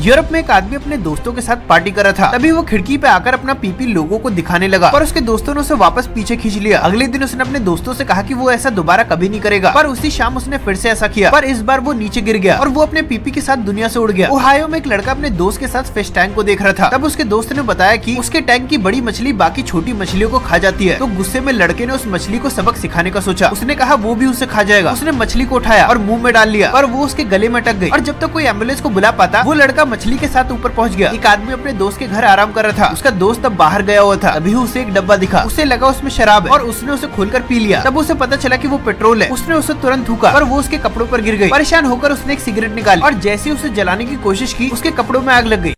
Europe में एक आदमी अपने दोस्तों के साथ पार्टी कर रहा था। तभी वो खिड़की पे आकर अपना पीपी लोगों को दिखाने लगा, पर उसके दोस्तों ने उसे वापस पीछे खींच लिया। अगले दिन उसने अपने दोस्तों से कहा कि वो ऐसा दोबारा कभी नहीं करेगा, पर उसी शाम उसने फिर से ऐसा किया, पर इस बार वो नीचे गिर गया और वो अपने पीपी के साथ दुनिया से उड़ गया। ओहायो में एक लड़का अपने दोस्त के साथ फिश टैंक को देख रहा था। तब उसके दोस्त ने बताया कि उसके टैंक की बड़ी मछली बाकी छोटी मछलियों को खा जाती है। तो गुस्से में लड़के ने उस मछली को सबक सिखाने का सोचा। उसने कहा वो भी उसे खा जाएगा। उसने मछली को उठाया और मुंह में डाल लिया, पर वो उसके गले में अटक गई। और जब तक कोई एम्बुलेंस को बुला पाता, वो लड़का मछली के साथ ऊपर पहुंच गया। एक आदमी अपने दोस्त के घर आराम कर रहा था। उसका दोस्त तब बाहर गया हुआ था। अभी उसे एक डब्बा दिखा। उसे लगा उसमें शराब है और उसने उसे खोलकर पी लिया। तब उसे पता चला कि वो पेट्रोल है। उसने उसे तुरंत थूका और वो उसके कपड़ों पर गिर गई। परेशान होकर उसने एक सिगरेट निकाली और जैसे ही उसे जलाने की कोशिश की, उसके कपड़ों में आग लग गई।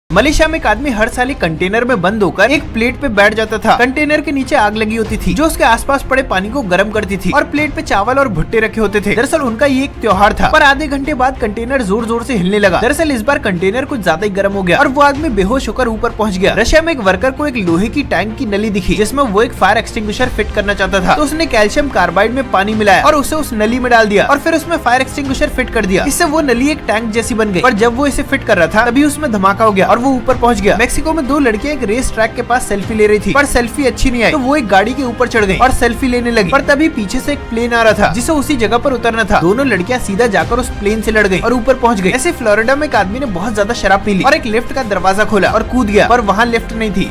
मलेशिया में एक आदमी हर साल एक कंटेनर में बंद होकर एक प्लेट पे बैठ जाता था। कंटेनर के नीचे आग लगी होती थी जो उसके आसपास पड़े पानी को गर्म करती थी और प्लेट पे चावल और भुट्टे रखे होते थे। दरअसल उनका ये एक त्योहार था, पर आधे घंटे बाद कंटेनर जोर जोर से हिलने लगा। दरअसल इस बार कंटेनर कुछ ज्यादा ही गर्म हो गया और वो आदमी बेहोश होकर ऊपर पहुंच गया। रशिया में एक वर्कर को एक लोहे की टैंक की नली दिखी जिसमें वो एक फायर एक्सटिंग्विशर फिट करना चाहता था। तो उसने कैल्शियम कार्बाइड में पानी मिलाया और उसे उस नली में डाल दिया और फिर उसमें फायर एक्सटिंग्विशर फिट कर दिया। इससे वो नली एक टैंक जैसी बन गई। पर जब वो इसे फिट कर रहा था, तभी उसमें धमाका हो गया और वो ऊपर पहुंच गया। मेक्सिको में दो लड़कियां एक रेस ट्रैक के पास सेल्फी ले रही थी, पर सेल्फी अच्छी नहीं आई। तो वो एक गाड़ी के ऊपर चढ़ गई और सेल्फी लेने लगी। पर तभी पीछे से एक प्लेन आ रहा था जिसे उसी जगह पर उतरना था। दोनों लड़कियां सीधा जाकर उस प्लेन से लड़ गई और ऊपर पहुंच गई। ऐसे फ्लोरिडा में एक आदमी ने बहुत ज्यादा शराब पी ली और एक लिफ्ट का दरवाजा खोला और कूद गया, पर वहाँ लिफ्ट नहीं थी।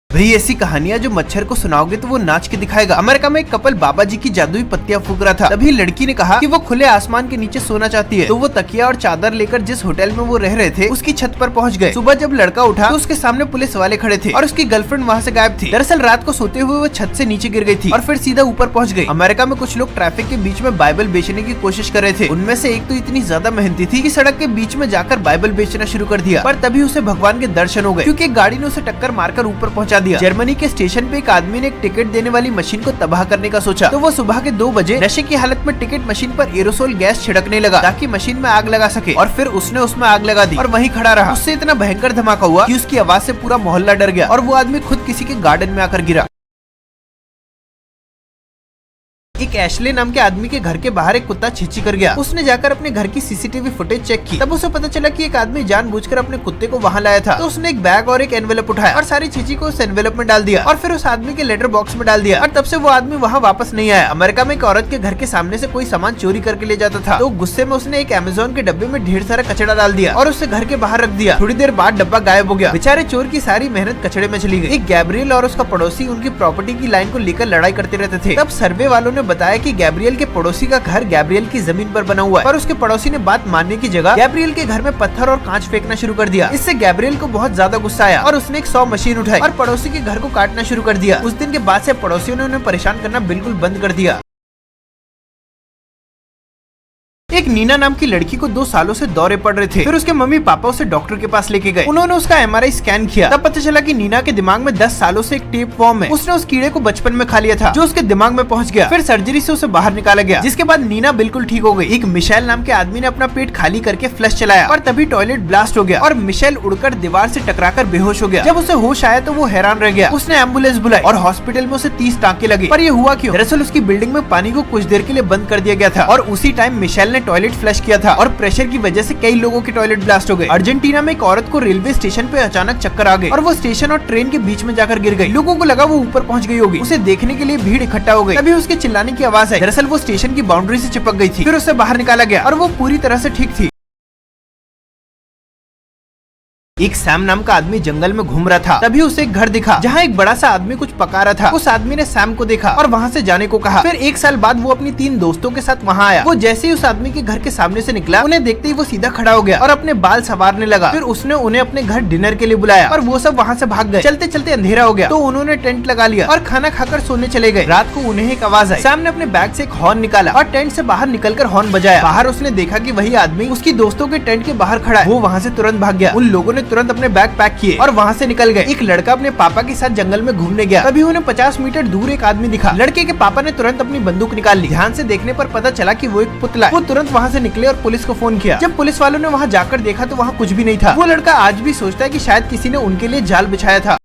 भाई ऐसी कहानियां जो मच्छर को सुनाओगे तो वो नाच के दिखाएगा। अमेरिका में एक कपल बाबा जी की जादुई पत्तियां फूंक रहा था। तभी लड़की ने कहा कि वो खुले आसमान के नीचे सोना चाहती है। तो वो तकिया और चादर लेकर जिस होटल में वो रह रहे थे उसकी छत पर पहुंच गए। सुबह जब लड़का उठा तो उसके सामने पुलिस वाले खड़े थे और उसकी गर्लफ्रेंड वहाँ से गायब थी। दरअसल रात को सोते हुए वो छत से नीचे गिर गई थी और फिर सीधा ऊपर पहुंच गई। अमेरिका में कुछ लोग ट्रैफिक के बीच में बाइबल बेचने की कोशिश कर रहे थे। उनमें से एक तो इतनी ज्यादा मेहनती थी कि सड़क के बीच में जाकर बाइबल बेचना शुरू कर दिया। पर तभी उसे भगवान के दर्शन हो गए क्योंकि एक गाड़ी ने उसे टक्कर मारकर ऊपर पहुंचा दिया। जर्मनी के स्टेशन पे एक आदमी ने एक टिकट देने वाली मशीन को तबाह करने का सोचा। तो वो सुबह के 2 बजे नशे की हालत में टिकट मशीन पर एरोसोल गैस छिड़कने लगा ताकि मशीन में आग लगा सके और फिर उसने उसमें आग लगा दी और वहीं खड़ा रहा। उससे इतना भयंकर धमाका हुआ कि उसकी आवाज से पूरा मोहल्ला डर गया और वो आदमी खुद किसी के गार्डन में आकर गिरा। एक एशले नाम के आदमी के घर के बाहर एक कुत्ता छींची कर गया। उसने जाकर अपने घर की सीसीटीवी फुटेज चेक की। तब उसे पता चला कि एक आदमी जानबूझकर अपने कुत्ते को वहां लाया था। तो उसने एक बैग और एक एनवेलप उठाया और सारी छींची को उस एनवेलप में डाल दिया और फिर उस आदमी के लेटर बॉक्स में डाल दिया और तब से वो आदमी वहां वापस नहीं आया। अमेरिका में एक औरत के घर के सामने से कोई सामान चोरी करके ले जाता था। तो गुस्से में उसने एक अमेज़न के डब्बे में ढेर सारा कचरा डाल दिया और उसे घर के बाहर रख दिया। थोड़ी देर बाद डब्बा गायब हो गया। बेचारे चोर की सारी मेहनत कचड़े में चली गई। एक गैब्रियल और उसका पड़ोसी उनकी प्रॉपर्टी की लाइन को लेकर लड़ाई करते रहते थे। तब सर्वे वालों ने बताया कि गैब्रियल के पड़ोसी का घर गैब्रियल की जमीन पर बना हुआ है, पर उसके पड़ोसी ने बात मानने की जगह गैब्रियल के घर में पत्थर और कांच फेंकना शुरू कर दिया। इससे गैब्रियल को बहुत ज्यादा गुस्सा आया और उसने एक 100 मशीन उठाई और पड़ोसी के घर को काटना शुरू कर दिया। उस दिन के बाद से पड़ोसियों ने उन्हें परेशान करना बिल्कुल बंद कर दिया। एक नीना नाम की लड़की को 2 सालों से दौरे पड़ रहे थे। फिर उसके मम्मी पापा उसे डॉक्टर के पास लेके गए। उन्होंने उसका एमआरआई स्कैन किया। तब पता चला कि नीना के दिमाग में 10 सालों से एक टेप फॉर्म है। उसने उस कीड़े को बचपन में खा लिया था जो उसके दिमाग में पहुंच गया। फिर सर्जरी से उसे बाहर निकाला गया, जिसके बाद नीना बिल्कुल ठीक हो गई। एक मिशेल नाम के आदमी ने अपना पेट खाली करके फ्लश चलाया और तभी टॉयलेट ब्लास्ट हो गया और मिशेल उड़कर दीवार से टकराकर बेहोश हो गया। जब उसे होश आया तो वो हैरान रह गया। उसने एम्बुलेंस बुलाई और हॉस्पिटल में उसे 30 टाँके लगे। पर ये हुआ क्यों? दरअसल उसकी बिल्डिंग में पानी को कुछ देर के लिए बंद कर दिया गया था और उसी टाइम मिशेल ने टॉयलेट फ्लश किया था और प्रेशर की वजह से कई लोगों के टॉयलेट ब्लास्ट हो गए। अर्जेंटीना में एक औरत को रेलवे स्टेशन पे अचानक चक्कर आ गए और वो स्टेशन और ट्रेन के बीच में जाकर गिर गई। लोगों को लगा वो ऊपर पहुंच गई होगी। उसे देखने के लिए भीड़ इकट्ठा हो गई। तभी उसके चिल्लाने की आवाज आई। दरअसल वो स्टेशन की बाउंड्री से चिपक गई थी। फिर उसे बाहर निकाला गया और वो पूरी तरह से ठीक थी। एक सैम नाम का आदमी जंगल में घूम रहा था। तभी उसे एक घर दिखा जहाँ एक बड़ा सा आदमी कुछ पका रहा था। उस आदमी ने सैम को देखा और वहाँ से जाने को कहा। फिर 1 साल बाद वो अपनी 3 दोस्तों के साथ वहाँ आया। वो जैसे ही उस आदमी के घर के सामने से निकला, उन्हें देखते ही वो सीधा खड़ा हो गया और अपने बाल संवारने लगा। फिर उसने उन्हें अपने घर डिनर के लिए बुलाया और वो सब वहाँ से भाग गए। चलते चलते अंधेरा हो गया तो उन्होंने टेंट लगा लिया और खाना खाकर सोने चले गए। रात को उन्हें एक आवाज आई। सैम ने अपने बैग से एक हॉर्न निकाला और टेंट से बाहर निकलकर हॉर्न बजाया। बाहर उसने देखा कि वही आदमी उसकी दोस्तों के टेंट के बाहर खड़ा है। वो वहाँ से तुरंत भाग गया। उन लोगों ने तुरंत अपने बैग पैक किए और वहाँ से निकल गए। एक लड़का अपने पापा के साथ जंगल में घूमने गया। तभी उन्हें 50 मीटर दूर एक आदमी दिखा। लड़के के पापा ने तुरंत अपनी बंदूक निकाल ली। ध्यान से देखने पर पता चला कि वो एक पुतला है। वो तुरंत वहाँ से निकले और पुलिस को फोन किया। जब पुलिस वालों ने वहाँ जाकर देखा तो वहाँ कुछ भी नहीं था। वो लड़का आज भी सोचता है कि शायद किसी ने उनके लिए जाल बिछाया था।